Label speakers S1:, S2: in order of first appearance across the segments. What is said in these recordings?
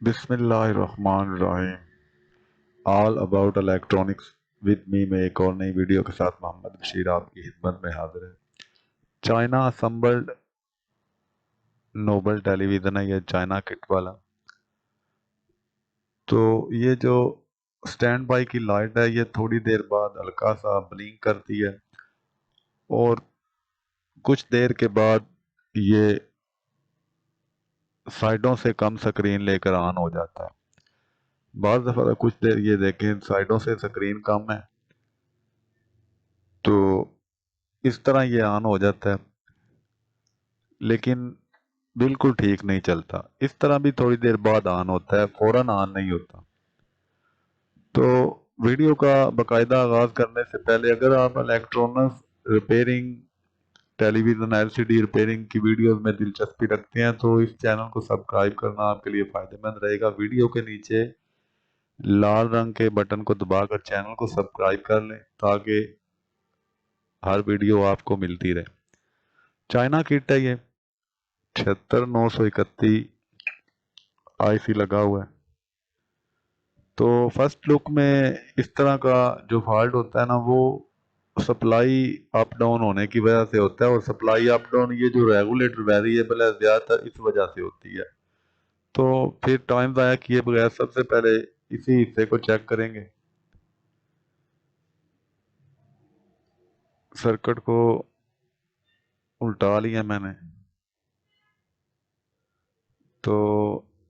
S1: بسم اللہ الرحمن الرحیم all about electronics with me میں ایک اور نئی ویڈیو کے ساتھ محمد بشیر آپ کی خدمت میں حاضر ہے۔ چائنا اسمبلڈ نوبل ٹیلی ویژن ہے، یہ چائنا کٹ والا۔ تو یہ جو سٹینڈ بائی کی لائٹ ہے یہ تھوڑی دیر بعد ہلکا سا بلنک کرتی ہے اور کچھ دیر کے بعد یہ سائڈوں سے کم سکرین لے کر آن ہو جاتا ہے۔ بعض دفعہ کچھ دیر یہ دیکھیں سائڈوں سے سکرین کم ہے تو اس طرح یہ آن ہو جاتا ہے، لیکن بالکل ٹھیک نہیں چلتا۔ اس طرح بھی تھوڑی دیر بعد آن ہوتا ہے، فوراً آن نہیں ہوتا۔ تو ویڈیو کا باقاعدہ آغاز کرنے سے پہلے اگر آپ electronics repairing, television L C D repairing کی ویڈیوز میں دلچسپی رکھتے ہیں تو اس چینل کو سبسکرائب کرنا آپ کے لیے فائدہ مند رہے گا۔ ویڈیو کے نیچے لال رنگ کے بٹن کو دبا کر چینل کو سبسکرائب کر لیں تاکہ ہر ویڈیو آپ کو ملتی رہے۔ چائنا کٹ ہے یہ 76931 آئی سی لگا ہوا ہے۔ تو فرسٹ لک میں اس طرح کا جو فالٹ ہوتا ہے نا وہ سپلائی اپ ڈاؤن ہونے کی وجہ سے ہوتا ہے، اور سپلائی اپ ڈاؤن یہ جو ریگولیٹر ویریبل ہے زیادہ تر اس وجہ سے ہوتی ہے۔ تو پھر ٹائم ضائع کیے بغیر سب سے پہلے اسی حصے کو چیک کریں گے۔ سرکٹ کو الٹا لیا میں نے، تو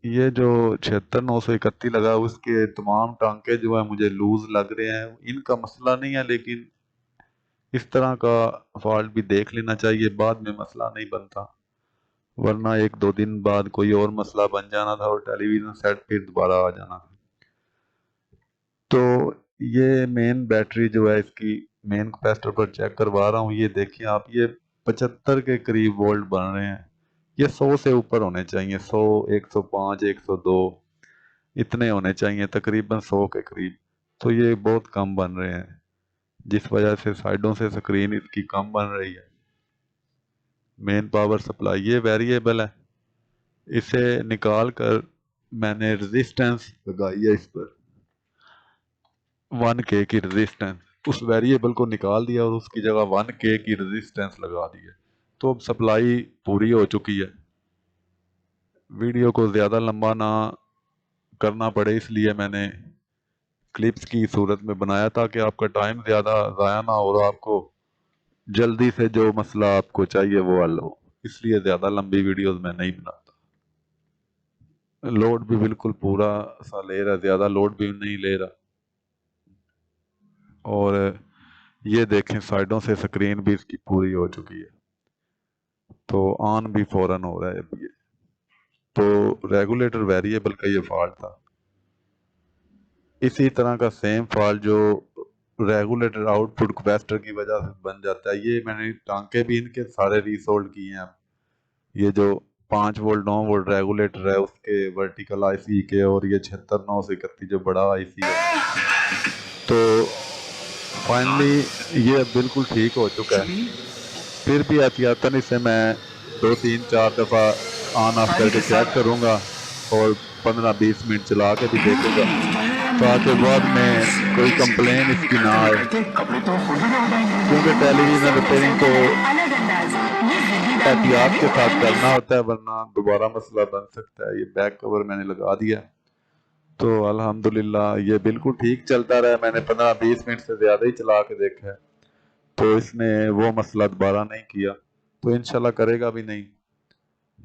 S1: یہ جو 76931 لگا اس کے تمام ٹانکے جو ہیں مجھے لوز لگ رہے ہیں۔ ان کا مسئلہ نہیں ہے، لیکن اس طرح کا فالٹ بھی دیکھ لینا چاہیے، بعد میں مسئلہ نہیں بنتا، ورنہ ایک دو دن بعد کوئی اور مسئلہ بن جانا تھا اور ٹیلی ویژن سیٹ پھر دوبارہ آ جانا تھا۔ تو یہ مین بیٹری جو ہے اس کی مین کیپیسٹر پر چیک کروا رہا ہوں۔ یہ دیکھیں آپ، یہ 75 کے قریب وولٹ بن رہے ہیں۔ یہ 100 سے اوپر ہونے چاہیے، 100، 105، 102 اتنے ہونے چاہیے، تقریباً 100 کے قریب۔ تو یہ بہت کم بن رہے ہیں جس وجہ سے سائڈوں سے سکرین اس کی کم بن رہی ہے۔ مین پاور سپلائی یہ ویریبل ہے، اسے نکال کر میں نے ریزسٹنس لگائی ہے اس پر 1K کی ریزسٹنس، اس ویریبل کو نکال دیا اور اس کی جگہ 1K کی ریزسٹنس لگا دی ہے۔ تو اب سپلائی پوری ہو چکی ہے۔ ویڈیو کو زیادہ لمبا نہ کرنا پڑے اس لیے میں نے کلپس کی صورت میں بنایا تاکہ آپ کا ٹائم زیادہ ضائع نہ ہو اور آپ کو جلدی سے جو مسئلہ آپ کو چاہیے وہ حل ہو، اس لیے زیادہ لمبی ویڈیوز میں نہیں بناتا۔ لوڈ بھی بالکل پورا سا لے رہا، زیادہ لوڈ بھی نہیں لے رہا، اور یہ دیکھیں سائڈوں سے سکرین بھی اس کی پوری ہو چکی ہے، تو آن بھی فوراً ہو رہا ہے اب یہ۔ تو ریگولیٹر ویریبل کا یہ فالٹ تھا۔ اسی طرح کا سیم فالٹ جو ریگولیٹر آؤٹ پٹ کیپیسٹر کی وجہ سے بن جاتا ہے، یہ میں نے ٹانکے بھی ان کے سارے ریسولڈ کیے ہیں۔ یہ جو 5 وولٹ 9 وولٹ ریگولیٹر ہے اس کے ورٹیکل آئی سی کے، اور یہ 76931 جو بڑا آئی سی ہے، تو فائنلی یہ بالکل ٹھیک ہو چکا ہے۔ پھر بھی احتیاطاً اسے میں 2 3 4 دفعہ آن آف کر کے چیک کروں گا اور 15 20 منٹ چلا کے بھی دیکھوں گا تاکہ بعد میں کوئی کمپلین اس کی نہ آئے، کیونکہ ٹیلی ویژن ریپیئرنگ کو احتیاط کے ساتھ کرنا ہوتا ہے ورنہ دوبارہ مسئلہ بن سکتا ہے۔ یہ بیک کور میں نے لگا دیا، تو الحمدللہ یہ بالکل ٹھیک چلتا رہا۔ میں نے 15 20 منٹ سے زیادہ ہی چلا کے دیکھا ہے، تو اس نے وہ مسئلہ دوبارہ نہیں کیا، تو انشاءاللہ کرے گا بھی نہیں۔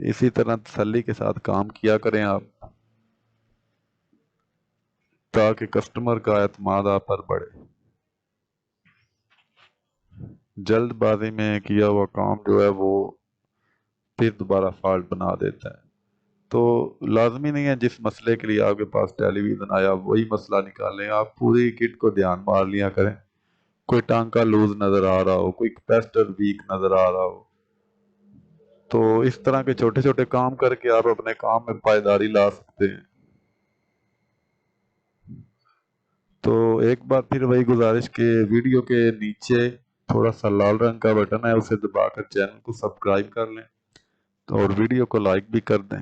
S1: اسی طرح تسلی کے ساتھ کام کیا کریں آپ تاکہ کسٹمر کا اعتماد آپ پر بڑھے۔ جلد بازی میں کیا ہوا کام جو ہے وہ پھر دوبارہ فالٹ بنا دیتا ہے۔ تو لازمی نہیں ہے جس مسئلے کے لیے آپ کے پاس ٹیلی ویژن آیا وہی مسئلہ نکالیں، آپ پوری کٹ کو دھیان مار لیا کریں۔ کوئی ٹانکا لوز نظر آ رہا ہو، کوئی کیپیسٹر ویک نظر آ رہا ہو، تو اس طرح کے چھوٹے چھوٹے کام کر کے آپ اپنے کام میں پائیداری لا سکتے ہیں۔ تو ایک بار پھر وہی گزارش کہ ویڈیو کے نیچے تھوڑا سا لال رنگ کا بٹن ہے، اسے دبا کر چینل کو سبسکرائب کر لیں اور ویڈیو کو لائک بھی کر دیں۔